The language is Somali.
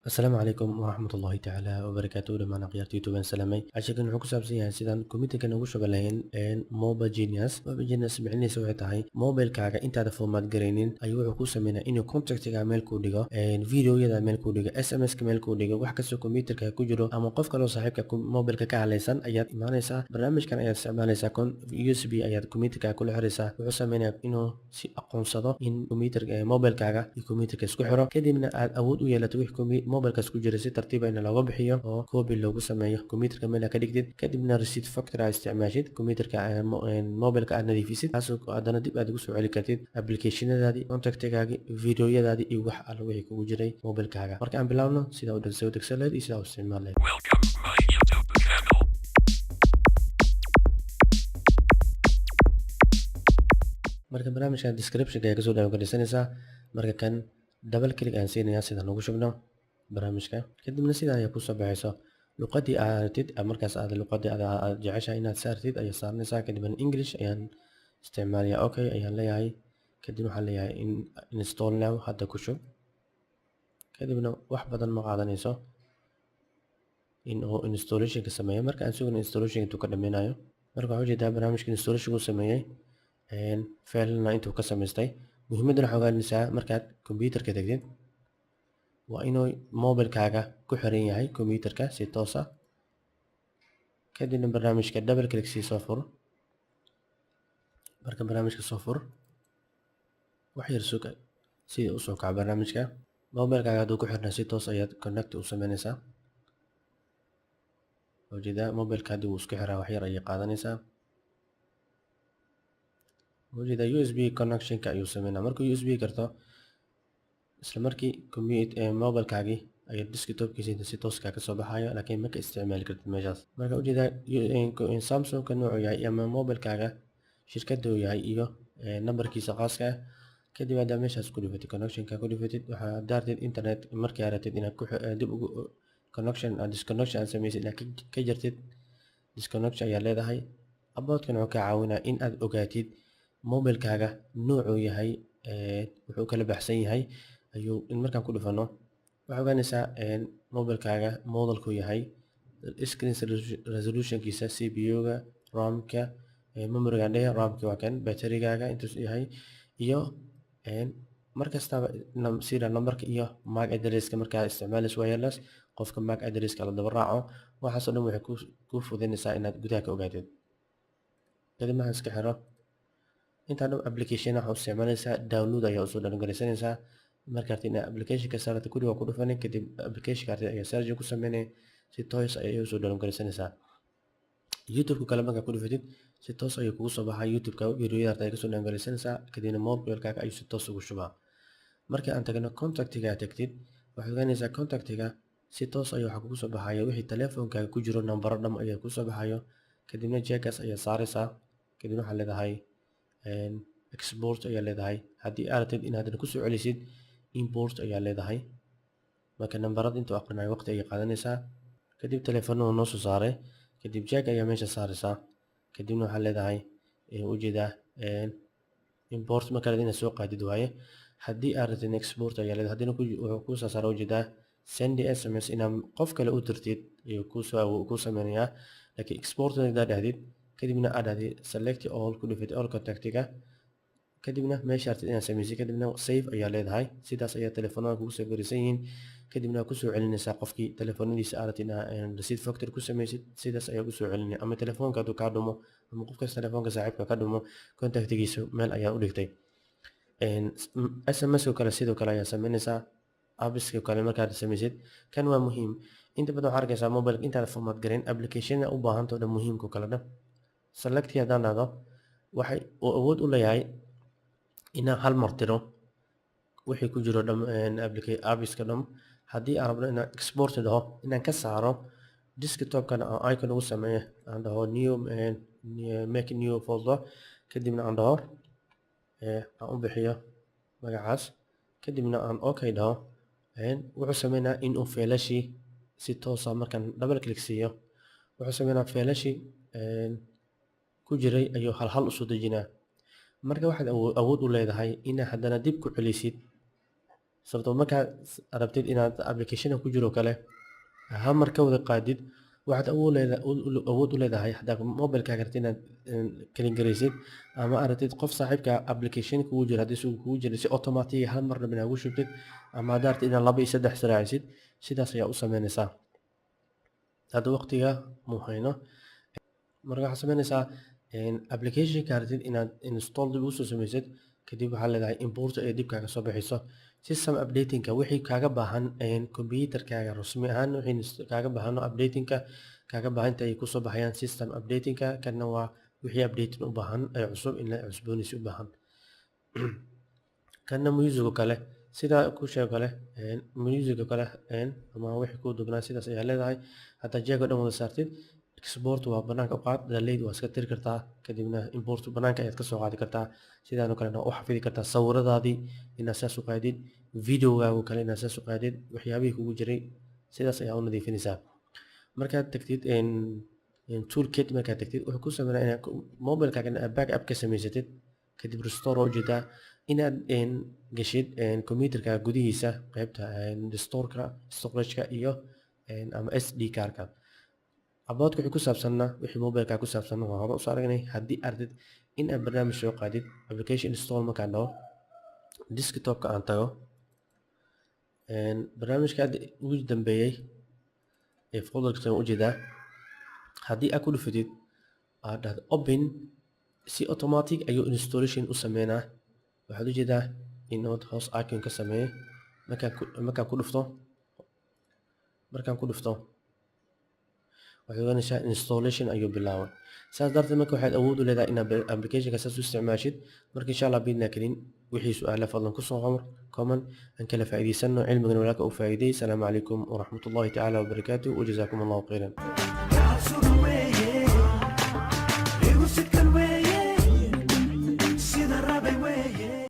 asalaamu calaykum waraxmatullaahi tacaala wabarakaatuhu dhammaan akhyaarta baan salaamay casharkan wuxuu ku saabsan yahay sidaan kombiyuutarkan ugu shuba lahayn mobile genius micnihiisa waxay tahay mobilkaaga intaada formaat garaynin ayuu wuxuu ku sameynaa inuu contactiga meel kuu dhigo videoyada meel kuu dhigo sms-ka meel kuu dhigo wax kastoo kombiyuutarka ku jiro ama qof kaloo saaxiibka mobilka ka hadlaysan ayaad imaanaysaa barnaamijkan ayaad isticmaalaysaa usb ayaad kombiyuutarka kula xiraysaa wuxuu sameynaya inuu si aqoonsado in kombiyuutarka mobilkaaga iyo kombiyuutarka isku xiro kadibna aad awood u yeelato wixii mobilkaas ku jira si tartiiba in looga bixiyo oo copy loogu sameeyo kombiyuutarka meel ka dhigtid kadibna receipt factory aad isticmaashid kombiyuutarka mobilka aad nadiifisid taasoo haddana dib aad ugu soo celi kartid applicationadaadii contactigaagii videoyadaadii iyo wax alla wixii kugu jiray mobilkaaga marka aan bilaabno sidaa u soo degsan lahayd iyo sidaa u isticmaal lahayd. Welcome to my YouTube channel. marka barnaamijkan descriptionka ayaa kasoo dhaawagelisanaysaa marka kan double click aan siinayaa sidaan ugu shubno barnaamijka kadibna sidaa ayaa kusoo baxayso luqadii aad aragtid markaas aad luqadii aad jeceshahay inaad saartid ayaa saaranaysaa kadibna english ayaan isticmaalayaa okay ayaan leeyahay kadib waxaan leeyahay install now hadda ku shub kadibna wax badan ma qaadanayso in uu installationka sameeyo marka aan sugno installation intuu ka dhameynayo marka waxaa ujeedaa barnaamijka installation uu sameeyey failna intuu ka samaystay muhiimaddan waxaa ogaanaysaa markaad kombiyuutarka tagtid waa inuu mobilkaaga ku xiran yahay kombiyuutarka si toos ah kadibna barnaamijka double click sii soo fur marka barnaamijka soo fur wax yar sug sidii u soo kaca barnaamijka mobilkaaga hadduu ku xirnaa si toos ayaad connect u sameynaysaa ujeedaa mobilka haddii uu isku xiraa wax yar ayay qaadanaysaa ujeedaa USB connectionka ayuu sameynaa markuu USB garto isla markii mobilkaagii ayaa desktopkiisa si toos ka soo baxayo laakiin ma ka isticmaali kartid meeshaas marka ujeedaa Samsung-ka noocu yahay ama mobilkaaga shirkadda uu yahay iyo nambarkiisa khaaska ah kadib haddaa meeshaas ku dhifatid connectionka ku dhifatid waxaa daartid internet markii aad rabtid inaad dib ugu disconnection aad samaysid inaad ka jartid disconnection ayaa leedahay aboodkan wuxuu ka caawinaa in aad ogaatid mobilkaaga noocuu yahay wuxuu kala baxsan yahay ayuu in markaan ku dhufano waxaa ogaanaysaa mobilkaaga modelku yahay screen resolutionkiisa CPU-ga RAM-ka memory-ga dhehe RAM-ka waa kan batterigaaga intuu yahay iyo markastaba serial numberka iyo MAC addresska markaa isticmaalayso wireless qofka MAC addresska la daba raaco waxaasoo dhan waxay kuu fududaynaysaa inaad gudaha ka ogaatid kadib maxaan iska xiro intaa dhan application waxaa u isticmaalaysaa download ayaa usoo downloadgaraysanaysaa marka artid inaad applicationka saarata guriga ku dhufanay kadib applicationka artid ayaa search ku sameynay si toos ayay usoo downloadgaraysanaysaa youtube-ka kale markaa ku dhufatid si toos ayuu kugu soo baxaa youtube-ka videoyada artid ay kasoo downloadgaraysanaysaa kadibna mobilkaaga ayuu si toos ugu shubaa marka aan tagno contactiga aad tagtid waxaad ogaanaysaa contactiga si toos ayuu waxaa kugu soo baxayo wixii telefoonkaaga ku jiro nambaro dham ayaa kugu soo baxayo kadibna jeegaas ayaa saaraysaa kadibna waxaa leedahay export ayaa leedahay haddii aad rabtid inaad kusoo celisid import ayaa leedahay marka nambarada intuu aqrinayo waqti ayay qaadanaysaa kadib telefoonada noo soo saaray kadib jeeg ayaa meesha saaraysaa kadibna waxaa leedahay ujeedaa import marka inaad soo qaadid waaye haddii aad rabtid export ayaa leedahay haddina wuxuu kuu soo saaray ujeedaa send sms inaad qof kale u dirtid ayuu kuu sameynayaa laakiin export hadaa dhahdid kadibna aad dhahdid select all ku dhufid all contactiga kadibna meesha artid inaad samaysid kadibna save ayaa leedahay sidaas ayaa telefoonada kugu soo garisan yihiin kadibna ku soo celinaysaa qofkii telefoonadiisa aad rabtid inaad receipt factory ku samaysid sidaas ayaa ku soo celinaya ama telefoonka hadduu kaa dhumo ama qofkaas telefoonka saaxiibka ka dhumo contactigiisa meel ayaa u dhigtay sms-ka kale sidoo kale ayaa samaynaysaa apps-ka kale markaad samaysid kan waa muhiim inta badan waxaa arkaysaa mobile intaad format garin application-a u baahantoo dhan muhiimka kale dhan selectii haddaan dhahdo waxay uu awood u leeyahay inaan hal mar tiro wixii ku jiro apps-ka dham haddii aan rabno inaan export dhaho inaan ka saaro desktop-kan oo icon ugu sameeyo aan dhaho make new folder kadibna aan dhaho aan u bixiyo magacaas kadibna aan okay dhaho wuxuu sameynaa inuu feelashii si toosa markaan double click siiyo wuxuu sameynaa feelashii ku jiray ayuu hal usoo dejinaa marka waxaad awood u leedahay inaad haddana dib ku celisid sababtoo markaad rabtid inaad application ku jiro kale hal mar ka wada qaadid waxaad awood u leedahay haddaad mobilkaaga rabtid inaad kelin garaysid ama aad rabtid qof saaxiibka application kugu jira haddii isugu kugu jira si automatic hal mar rabin ugu shubtid ama haddaad rabtid inaad 2 iyo 3 saraacisid sidaas ayaa u sameynaysaa hadda waqtiga muu hayno marka waxaad sameynaysaa applicationka rabtid inaad install dib usoo samaysid kadib waxaa leedahay import ee dib kaaga soo bixiso system updatingka wixii kaaga baahan computerkaaga rasmi ahaan wixii kaaga baahano updatingka kaaga baahanta ay kusoo baxayaan system updatingka kana waa wixii updating u baahan ee cusub in la cusboonaysi u baahan kana music kale sida ku sheego kale music kale ama wixii ku dubnaa sidaas ayaa leedahay hadda jeego dhan wada saartid export waa banaanka u qaad delete waa iska tiri kartaa kadibna import banaanka ayaad ka soo qaadi kartaa sidaan oo kale u xafidi kartaa sawiradaadii inaad saas u qaadid videogaagu kale inaad saas u qaadid waxyaabihii kugu jiray sidaas ayaa u nadiifinaysaa markaad tagtid toolkit markaad tagtid wuxuu ku sameynaa inaad mobilkaaga backup ka samaysatid kadib restore oo jeedaa inaad gashid computerkaaga gudihiisa qaybta storage-ka iyo ama SD card-ka aboodka wixii ku saabsanna wixii mobilkaaga ku saabsan waa hore usoo aragnay haddii ardid in aad barnaamij soo qaadid application install markaan dhaho desktopka aan tago barnaamijka hadda ugu dambeeyey ee folderka u jeedaa haddii aad ku dhufatid aad dhahdo open si automatic ayuu installation u sameynaa waxaad u jeedaa inuu hoos icon ka sameeyo markaan ku dhufto waxay ogaanaysaa installation ayuu bilaabay saas darteed marka waxaad awood u leedahay inaad applicationka saas u isticmaashid marka insha allah biidna kelin wixii su-aala fadlan kusoo comment aan kala faa'iidaysano cilmigan walaalka u faa'iiday asalaamu calaykum waraxmatullahi tacaala wabarakaatuh wajazaakum allahu khayran